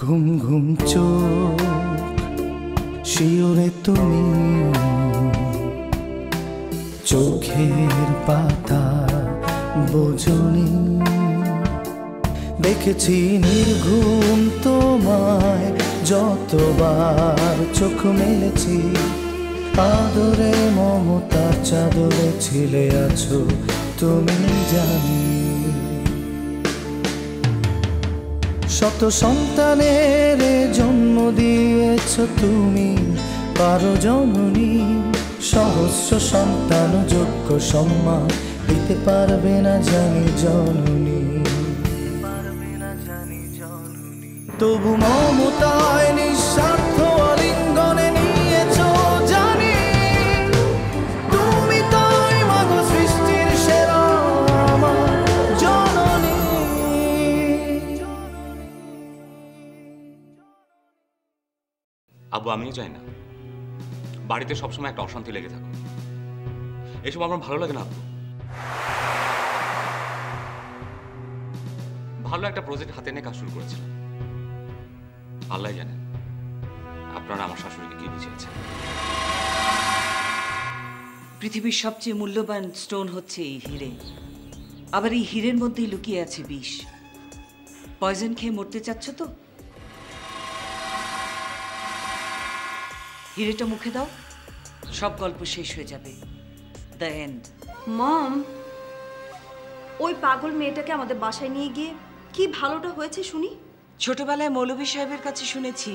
ঘুম ঘুম চোখ শিওরে তুমি, চোখের পাতা বোঝনি। দেখেছি নির্ঘুম তোমায় যতবার চোখ মেলেছি, আদরে মমতার চাদরে ছিলে আছো তুমি জানি। শত সন্তানের জন্ম দিয়েছ তুমি পারো জননী, সহস্র সন্তান যোগ্য সম্মান দিতে পারবে না জানি জননী। তবু মমতায় নিঃস্বার্থ আলিঙ্গনে নিয়েছ জানি, তুমি তাই মাগো সৃষ্টির সেরা আমার জননী। আব্বু আমিও চাই না বাড়িতে সবসময় একটা অশান্তি লেগে থাকুক, এসব আমার ভালো লাগে না আব্বু। ভালো একটা প্রজেক্ট হাতে নিয়ে কাজ শুরু করেছিলাম, আল্লাহ জানেন আপনারা আমার শাশুড়িকে কি বুঝিয়েছেন। পৃথিবীর সবচেয়ে মূল্যবান স্টোন হচ্ছে এই হিরে, আবার এই হিরের মধ্যেই লুকিয়ে আছে বিষ। পয়জন খেয়ে মরতে চাচ্ছ তো? হিরেটা মুখে দাও, সব গল্প শেষ হয়ে যাবে। The end. মম, ওই পাগল মেয়েটাকে আমাদের বাসায় নিয়ে গিয়ে কি ভালোটা হয়েছে শুনি। ছোটবেলায় মৌলভী সাহেবের কাছে শুনেছি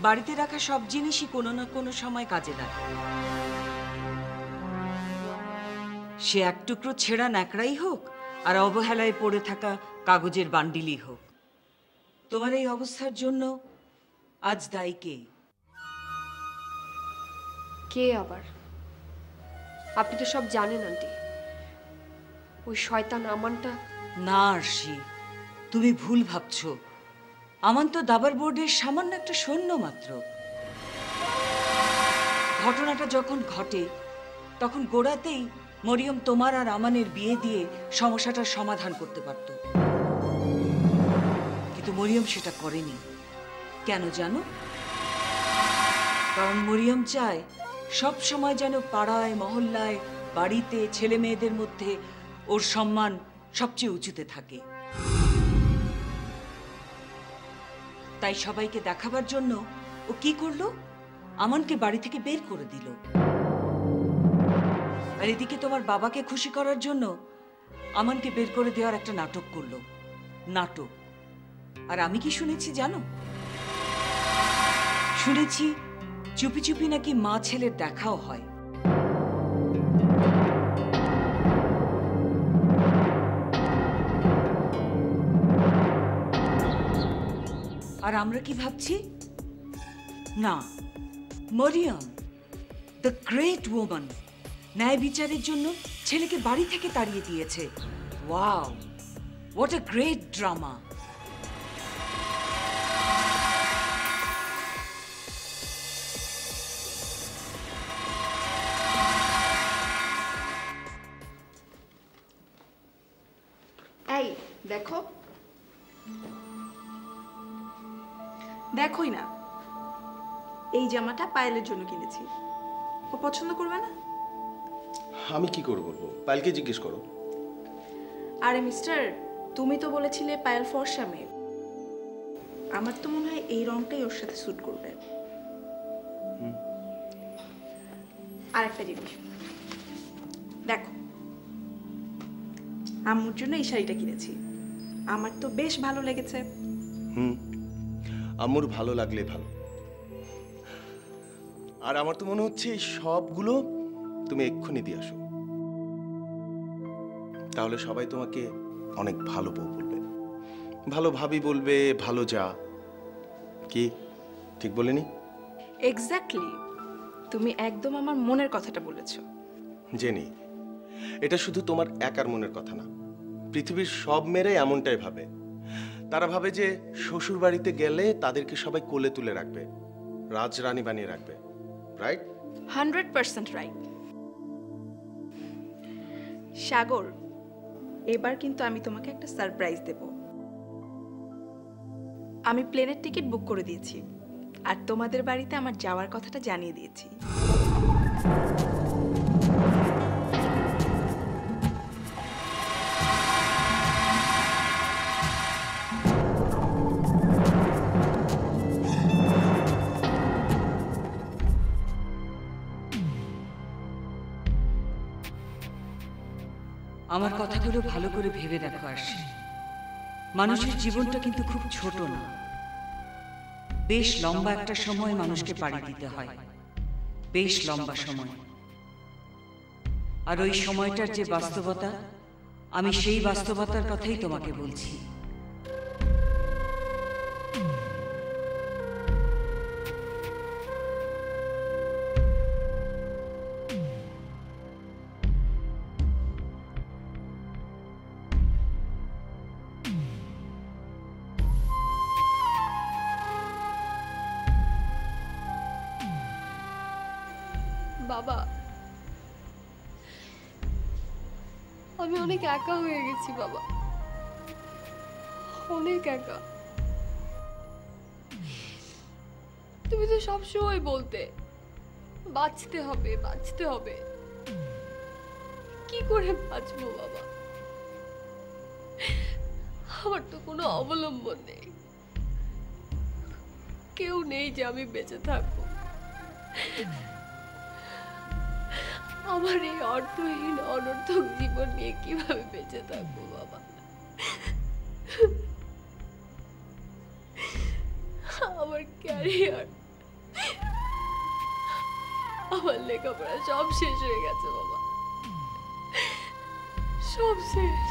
বাড়িতে রাখা সব জিনিসই কোনো না কোনো সময় কাজে লাগে। সে এক টুকরো ছেঁড়া ন্যাকড়াই হোক আর অবহেলায় পড়ে থাকা কাগজের বান্ডিলই হোক, তোমার এই অবস্থার জন্য আজ দায়ী কে? কে আবার? আপনি তো সব জানেন আন্টি। ওই শয়তান আমানটা। না আরশি, তুমি ভুল ভাবছো। আমান তো দাবার বোর্ডের সামান্য একটা সৈন্য মাত্র। ঘটনাটা যখন ঘটে তখন গোড়াতেই মরিয়ম তোমার আর আমানের বিয়ে দিয়ে সমস্যাটার সমাধান করতে পারত, কিন্তু মরিয়ম সেটা করেনি। কেন জানো? কারণ মরিয়ম চায় সব সময় যেন পাড়ায় মহল্লায় বাড়িতে ছেলে মেয়েদের মধ্যে ওর সম্মান সবচেয়ে উঁচুতে থাকে। তাই সবাইকে দেখাবার জন্য ও কি করলো? আমানকে বাড়ি থেকে বের করে দিল। আর এদিকে তোমার বাবাকে খুশি করার জন্য আমানকে বের করে দেওয়ার একটা নাটক করলো। নাটক। আর আমি কি শুনেছি জানো? শুনেছি চুপি চুপি নাকি মা ছেলের দেখাও হয়। আর আমরা কি ভাবছি? না, মরিয়ম দ্য গ্রেট ওম্যান ন্যায় বিচারের জন্য ছেলেকে বাড়ি থেকে তাড়িয়ে দিয়েছে। Wow, what a great drama. এই দেখো, দেখোই না, এই জামাটা পায়েলের জন্য কিনেছি। ও পছন্দ করবে না? আমি কি করে বলবো? পায়েলকে জিজ্ঞেস করো। আরে মিস্টার, তুমি তো বলেছিলে পায়েল ফর্সা মেয়ে। আমার তো মনে হয় এই রংটাই ওর সাথে স্যুট করবে। আর একটা জিনিস দেখো, আম্মুর জন্য এই শাড়িটা কিনেছি। আমার তো বেশ ভালো লেগেছে। আম্মুর ভালো লাগলে ভালো। আর আমার তো মনে হচ্ছে এই সবগুলো তুমি এক্ষুনি দিয়ে আসো, তাহলে সবাই তোমাকে অনেক ভালো বউ বলবে, ভালো ভাবি বলবে, ভালো যা। কি ঠিক বলিনি? এক্স্যাক্টলি, তুমি একদম আমার মনের কথাটা বলেছো। জেনি, এটা শুধু তোমার একার মনের কথা না, পৃথিবীর সব মেয়েরাই এমনটাই ভাবে। তারা ভাবে যে শ্বশুর বাড়িতে গেলে তাদেরকে সবাই কোলে তুলে রাখবে, রাজরানী বানিয়ে রাখবে। রাইট? 100% রাইট। সাগর, এবার কিন্তু আমি তোমাকে একটা সারপ্রাইজ দেব। আমি প্লেনের টিকিট বুক করে দিয়েছি আর তোমাদের বাড়িতে আমার যাওয়ার কথাটা জানিয়ে দিয়েছি। আমার কথাগুলো ভালো করে ভেবে দেখো আরশি। মানুষের জীবনটা কিন্তু খুব ছোট না, বেশ লম্বা একটা সময় মানুষকে পাড়ি দিতে হয়, বেশ লম্বা সময়। আর ওই সময়টার যে বাস্তবতা, আমি সেই বাস্তবতার কথাই তোমাকে বলছি। বাবা, আমি অনেক একা হয়ে গেছি বাবা, অনেক একা। তুমি তো সবসময় বলতে বাঁচতে হবে, বাঁচতে হবে। কি করে বাঁচবো বাবা? আমার তো কোনো অবলম্বন নেই, কেউ নেই যে আমি বেঁচে থাকবো। আমার এই অর্থহীন অনর্থক জীবন নিয়ে কিভাবে বেঁচে থাকবো বাবা? আমার ক্যারিয়ার, আমার লেখাপড়া সব শেষ হয়ে গেছে বাবা, সব শেষ।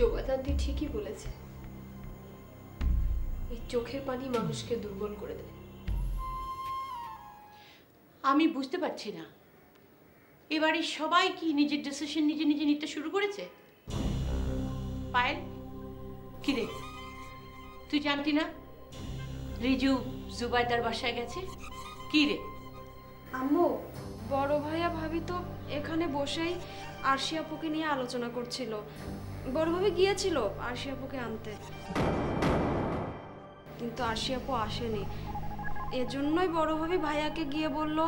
জোবাদান্তি ঠিকই বলেছে, এই চোখের পানি মানুষকে দুর্বল করে দেয়। আমি বুঝতে পারছি না, এবারে সবাই কি নিজের ডিসিশন নিজে নিজে নিতে শুরু করেছে? পায়েল, কি রে, তুই জানতি না রিজু জুবাইদার বাসায় গেছে? কি রে? আম্মু, বড় ভাইয়া ভাবি তো এখানে বসেই আরশি আপুকে নিয়ে আলোচনা করছিল। বড় ভাবি গিয়েছিল আরশি আপুকে আনতে, কিন্তু আরশি আপু আসেনি। এজন্যই বড় ভাবি ভাইয়াকে গিয়ে বলল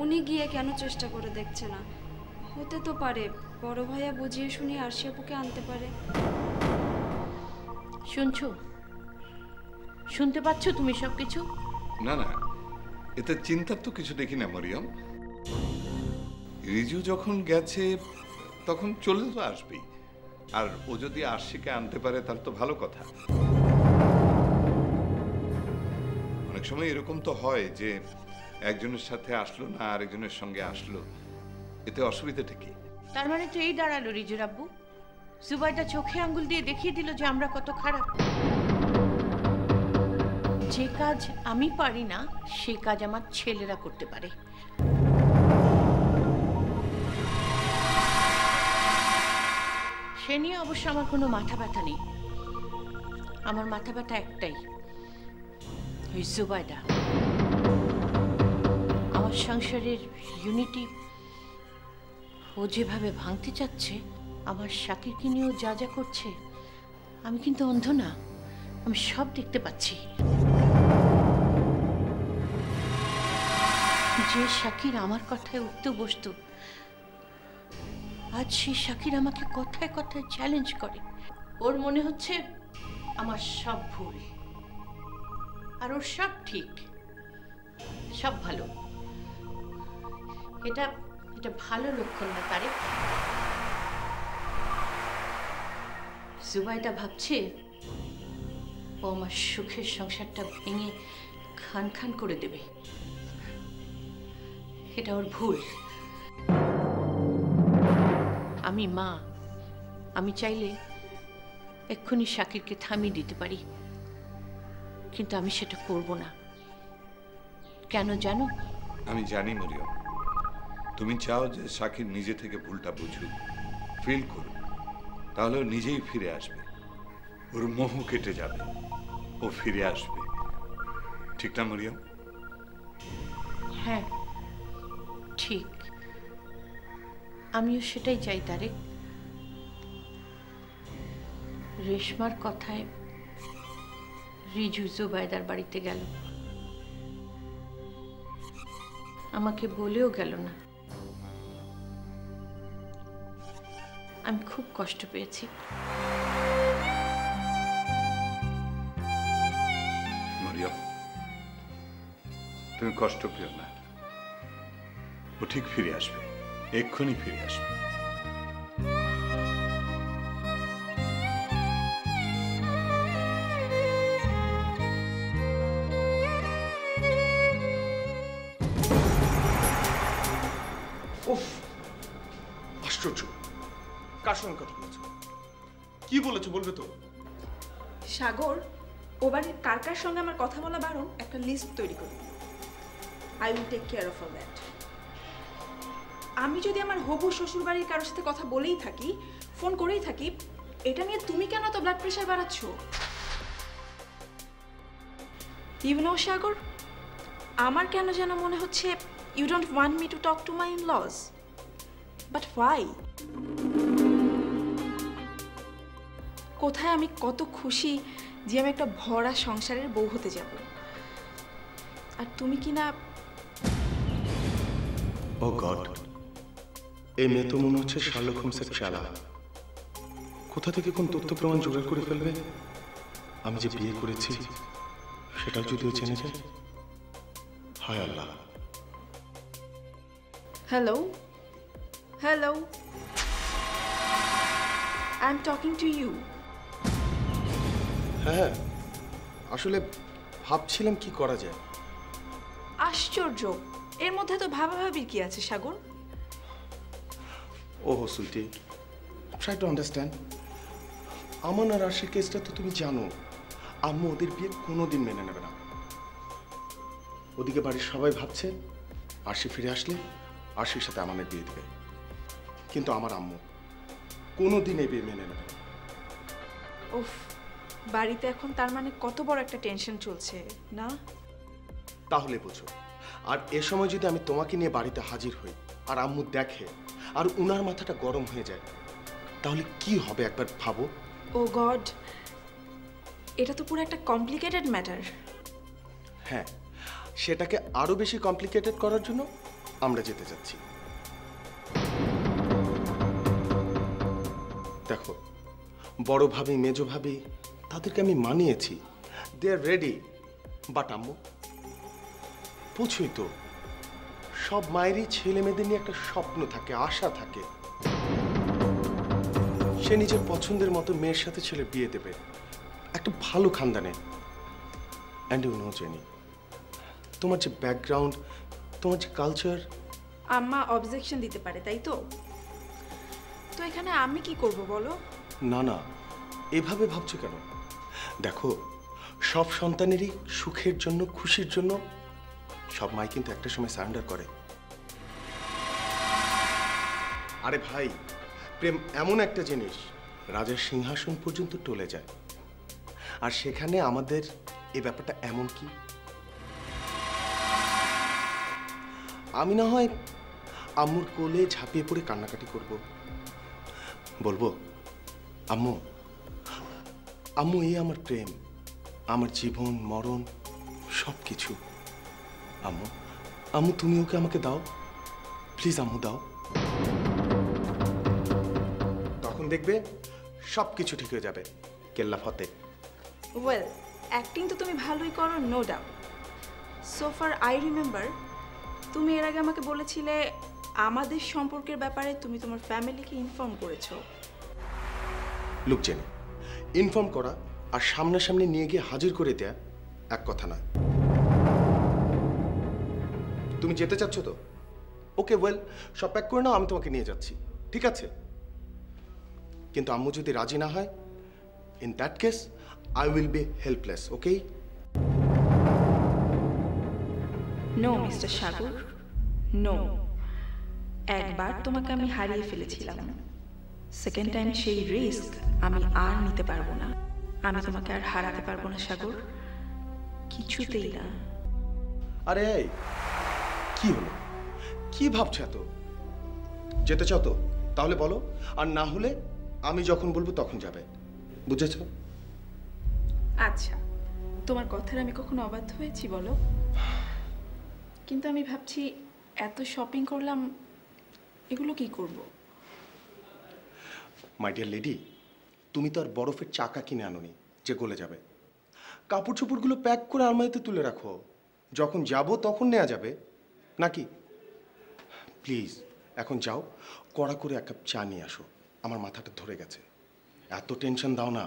উনি গিয়ে কেন চেষ্টা করে দেখছে না। হতে তো পারে বড় ভাইয়া বুঝিয়ে শুনিয়ে আরশি আপুকে আনতে পারে। শুনছো? শুনতে পাচ্ছ তুমি সবকিছু? না না, এতে চিন্তার তো কিছু দেখি না মরিয়ম। রিজু যখন গেছে তখন চলে তো আসবেই, আর ও যদি আরশিকে আনতে পারে তাহলে তো ভালো কথা। অনেক সময় এরকম তো হয় যে একজনের সাথে আসলো না আরেকজনের সঙ্গে আসলো, এতে অসুবিধাটা কি? তার মানে তো এই দাঁড়ালো রিজুর আব্বু, জুবাইদা চোখে আঙ্গুল দিয়ে দেখিয়ে দিল যে আমরা কত খারাপ। যে কাজ আমি পারি না সেই কাজ আমার ছেলেরা করতে পারে। সে নিয়ে অবশ্য আমার কোনো মাথা ব্যথা নেই। আমার মাথা ব্যথা একটাই, ওই জুবাইদা। আমার সংসারের ইউনিটি ও যেভাবে ভাঙতে চাচ্ছে, আমার শাকিরকে নিয়েও যা যা করছে, আমি কিন্তু অন্ধ না, আমি সব দেখতে পাচ্ছি। যে শাকির আমার কথায় উঠতে বসতো, আজ সেই শাকির আমাকে কথায় কথায় চ্যালেঞ্জ করে। ওর মনে হচ্ছে আমার সব ভুল আর ওর সব ঠিক, সব ভালো। এটা এটা ভালো লক্ষণ না তারেক। জুবাইদা ভাবছে ও আমার সুখের সংসারটা ভেঙে খান খান করে দেবে। এটা ওর ভুল। আমি মা, আমি চাইলে এক্ষুনি শাকিরকে থামিয়ে দিতে পারি, কিন্তু আমি সেটা করব না। কেন জানো? আমি জানি মরিয়ম, তুমি চাও যে শাকির নিজে থেকে ভুলটা বুঝুক, ফিল করুক, তাহলে ও নিজেই ফিরে আসবে, ওর মোহ কেটে যাবে, ও ফিরে আসবে। ঠিক না মরিয়ম? হ্যাঁ ঠিক, আমিও সেটাই চাই তারেক। রেশমার কথায় রিজু জুবাইদার বাড়িতে গেল, আমাকে বলেও গেল না। আমি খুব কষ্ট পেয়েছি। মরিয়ম, তুমি কষ্ট পেও না, ও ঠিক ফিরে আসবে, এক্ষুনি ফিরে আসবে। উফ, আশ্চর্য! কার সঙ্গে কথা বলেছো? কি বলেছো বলবে তো? সাগর, ও বাড়ির কার কার সঙ্গে আমার কথা বলা বারণ একটা লিস্ট তৈরি করি। I will take care of all that. আমি যদি আমার হবু শ্বশুর বাড়ির কারোর সাথে কথা বলেই থাকি, ফোন করেই থাকি, এটা নিয়ে তুমি কেন তো ব্লাড প্রেশার বাড়াচ্ছ? ইউ নো সাগর, আমার কেন যেন মনে হচ্ছে you don't want me to talk to my in-laws, but why? কোথায় আমি কত খুশি যে আমি একটা ভরা সংসারের বউ হতে যাব, আর তুমি কি না। ও গড, এই মেয়ে তো মনে হচ্ছে শার্লক হোমসের চালা। কোথা থেকে কোন তথ্য প্রমাণ জোগাড় করে ফেলবে? আমি যে বিয়ে করেছি সেটাও যদিও জেনে যায়। হায় আল্লাহ। Hello hello, I am talking to you. হ্যাঁ, আসলে ভাবছিলাম কি করা যায়। আশ্চর্য, এর মধ্যে তো ভাবাভাবির কি আছে সাগর? ওহ সুইটি, ট্রাই টু আন্ডারস্ট্যান্ড। আমান আর আরশির কেসটা তো তুমি জানো। আম্মু ওদের বিয়ে কোনোদিন মেনে নেবে না। ওদিকে বাড়ির সবাই ভাবছে আরশি ফিরে আসলে আরশির সাথে আমানের বিয়ে দেবে, কিন্তু আমার আম্মু কোনোদিন এই বিয়ে মেনে নেবে না। উফ, বাড়িতে এখন তার মানে কত বড় একটা টেনশন চলছে না? তাহলে বোঝো। আর এ সময় যদি আমি তোমাকে নিয়ে বাড়িতে হাজির হই আর আম্মু দেখে আর উনার মাথাটা গরম হয়ে যায়, তাহলে কি হবে একবার ভাবো। ও গড, এটা তো পুরো একটা কমপ্লিকেটেড ম্যাটার। হ্যাঁ, সেটাকে আরো বেশি কমপ্লিকেটেড করার জন্য আমরা যেতে যাচ্ছি। দেখো, বড় ভাবি মেজো ভাবি তাদেরকে আমি মানিয়েছি, দে আর রেডি, বাট আম্মু বুঝুই তো, সব মায়েরই ছেলে মেয়েদের নিয়ে একটা স্বপ্ন থাকে, আশা থাকে। সে নিজের পছন্দের মতো মেয়ের সাথে ছেলে বিয়ে দেবে একটা ভালো খানদানে। অ্যান্ড ইউ নো জেনি, তোমার যে ব্যাকগ্রাউন্ড, তোমার যে কালচার। আম্মা অবজেকশন দিতে পারে, তাই তো? তো এখানে আমি কি করব বলো? না না, এভাবে ভাবছো কেন? দেখো, সব সন্তানেরই সুখের জন্য, খুশির জন্য সব মাই কিন্তু একটা সময় সারেন্ডার করে। আরে ভাই, প্রেম এমন একটা জিনিস রাজার সিংহাসন পর্যন্ত টলে যায়। আর সেখানে আমাদের এই ব্যাপারটা এমন কি, আমি না হয় আম্মুর কোলে ঝাঁপিয়ে পড়ে কান্নাকাটি করব, বলবো আম্মু, আম্মু এই আমার প্রেম, আমার জীবন মরণ সব কিছু। আম্মু, আম্মু তুমি ওকে আমাকে দাও প্লিজ, আম্মু দাও। তখন দেখবে সব কিছু ঠিক হয়ে যাবে। কেল্লা ফতে। ওয়েল, অ্যাক্টিং তো তুমি ভালোই করো, no doubt. So far I remember, তুমি এর আগে আমাকে বলেছিলে আমাদের সম্পর্কের ব্যাপারে তুমি তোমার ফ্যামিলিকে ইনফর্ম করেছো? লুক জেনে, ইনফর্ম করা আর সামনাসামনি নিয়ে গিয়ে হাজির করে দেয়া এক কথা না। তুমি যেতে চাচ্ছ তো? ওকে, ওয়েল, সব প্যাক করে নাও, আমি তোমাকে নিয়ে যাচ্ছি, ঠিক আছে? কিন্তু আম্মু যদি রাজি না হয়, in that case I will be helpless, okay? No mister Sagar, no. একবার তোমাকে আমি হারিয়ে ফেলেছিলাম, সেকেন্ড টাইম সেই রিস্ক আমি আর নিতে পারবো না। আমি তোমাকে আর হারাতে পারবো না সাগর, কিছুতেই না। আরে কি হলো, কি ভাবছো এত? যেতে চাও তো তাহলে বলো, আর না হলে আমি যখন বলবো তখন যাবে, বুঝেছো? আচ্ছা, তোমার কথার আমি কখনো অবাধ্য হয়েছি বলো? কিন্তু আমি ভাবছি এত শপিং করলাম, এগুলো কি করব? মাই ডিয়ার লেডি, তুমি তো আর বরফের চাকা কিনে আনোনি যে গলে যাবে। কাপড় চোপড়গুলো প্যাক করে আলমারিতে তুলে রাখো, যখন যাব তখন নেওয়া যাবে নাকি? প্লিজ এখন যাও, কড়া করে এক কাপ চা নিয়ে আসো, আমার মাথাটা ধরে গেছে। এত টেনশন দাও না।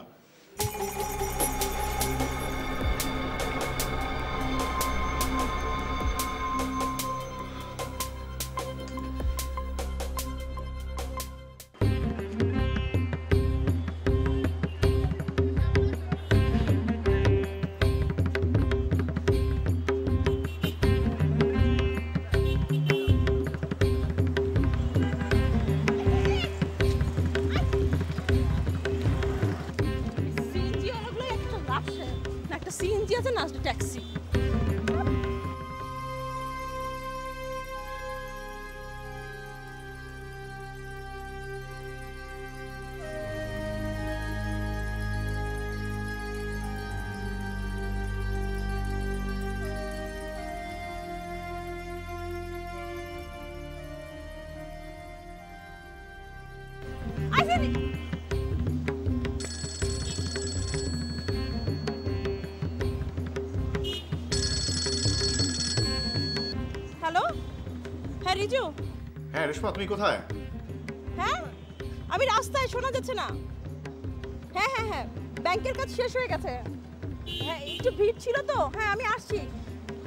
সিএনজি আছে না, ট্যাক্সি। হ্যালো, হ্যাঁ রিজু। হ্যাঁ রেশমা, তুমি কোথায়? হ্যাঁ আমি রাস্তায়, শোনা যাচ্ছে না। হ্যাঁ হ্যাঁ হ্যাঁ, ব্যাংকের কাজ শেষ হয়ে গেছে। হ্যাঁ একটু ভিড় ছিল তো। হ্যাঁ আমি আসছি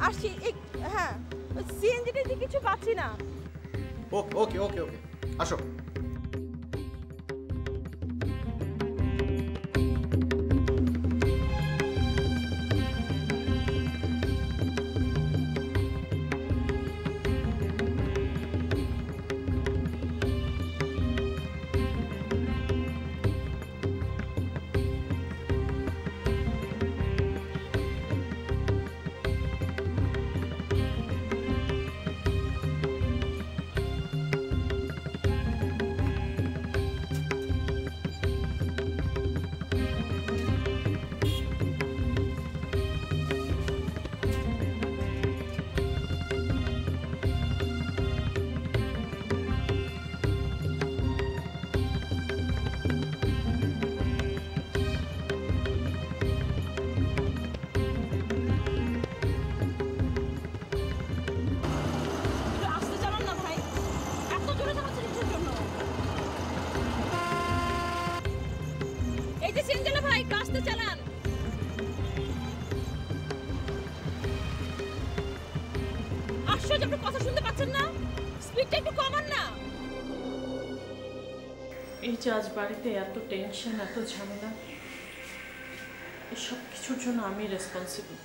আসছি হ্যাঁ, সিএনজিটা কিছু পাচ্ছি না। ওকে ওকে ওকে ওকে, আসো। কথা শুনতে পাচ্ছেন না? স্পিডটা একটু কমান না। এই যে আজ বাড়িতে এত টেনশন, এত ঝামেলা, এসব কিছুর জন্য আমি রেসপন্সিবল।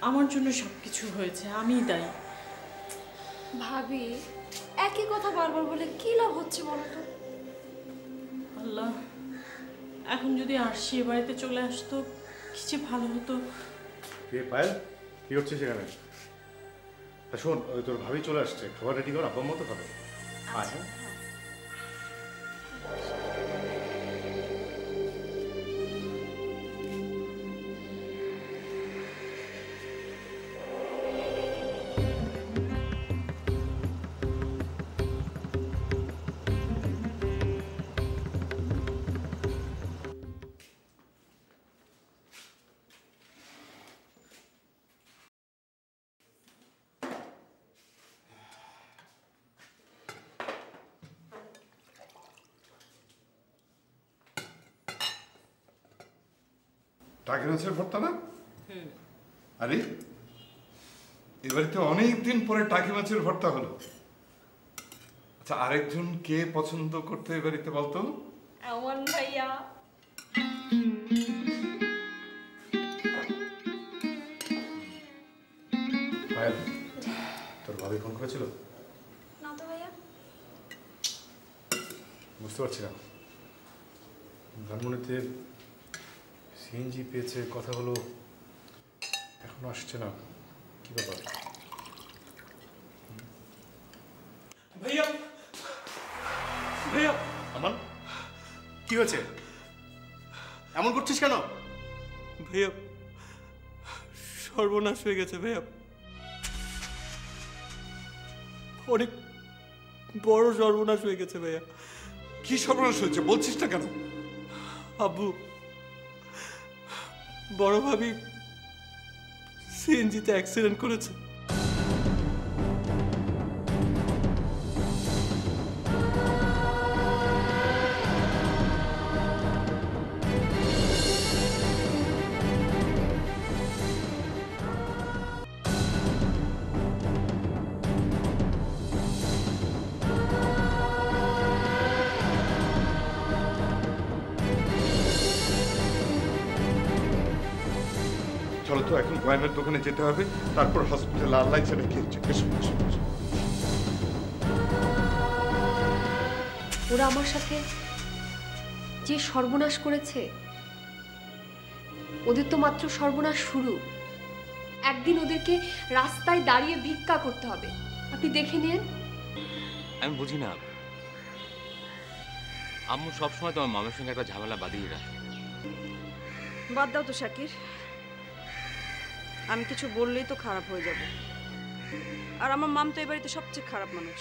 আমার জন্য সব কিছু হয়েছে, আমিই দায়ী। ভাবি একই কথা বারবার বলে কি লাভ হচ্ছে বলো তো? আল্লাহ, এখন যদি আরশি এ বাড়িতে চলে আসতো কি যে ভালো হতো। পায়েল, কি হচ্ছে সেখানে? শোন, ওই তোর ভাবি চলে আসছে, খাবার রেডি কর, আব্বা মতো খাবে। আয়। হ্যাঁ টাকি মাছের ভর্তা না? আরে এবারে তো অনেকদিন পরে টাকি মাছের ভর্তা হলো। আচ্ছা, আরেকজন কে পছন্দ করতে এ বাড়িতে বলতো? আমান ভাইয়া। পায়েল, তোর ভাবি ফোন করেছিল? না তো ভাইয়া। বুঝতে পারছি না, ধানমন্ডিতে সিএনজি পেয়েছে, কথা হলো, এখনো আসছে না, কি ব্যাপার? ভাইয়া, ভাইয়া, আমান, কি হয়েছে? এমন করছিস কেন? ভাইয়া সর্বনাশ হয়ে গেছে ভাইয়া, অনেক বড় সর্বনাশ হয়ে গেছে ভাইয়া। কি সর্বনাশ হয়েছে বলছিস না কেন? আব্বু, বড় ভাবি সিএনজিতে অ্যাক্সিডেন্ট করেছে। চলো তো এখন গয়নার দোকানে যেতে হবে, তারপর হসপিটাল আল্লাহ ছেড়ে গিয়েছে। ওরা আমার সাথে যে সর্বনাশ করেছে, ওদের তো মাত্র সর্বনাশ শুরু। একদিন ওদেরকে রাস্তায় দাঁড়িয়ে ভিক্ষা করতে হবে, আপনি দেখে নিন। আমি বুঝি না, আম্মু সবসময় তোমার মামের সঙ্গে একটা ঝামেলা বাঁধিয়ে রাখে। বাদ দাও তো শাকির, আমি কিছু বললেই তো খারাপ হয়ে যাবে, আর আমার মাম তো এই বাড়িতে সবচেয়ে খারাপ মানুষ।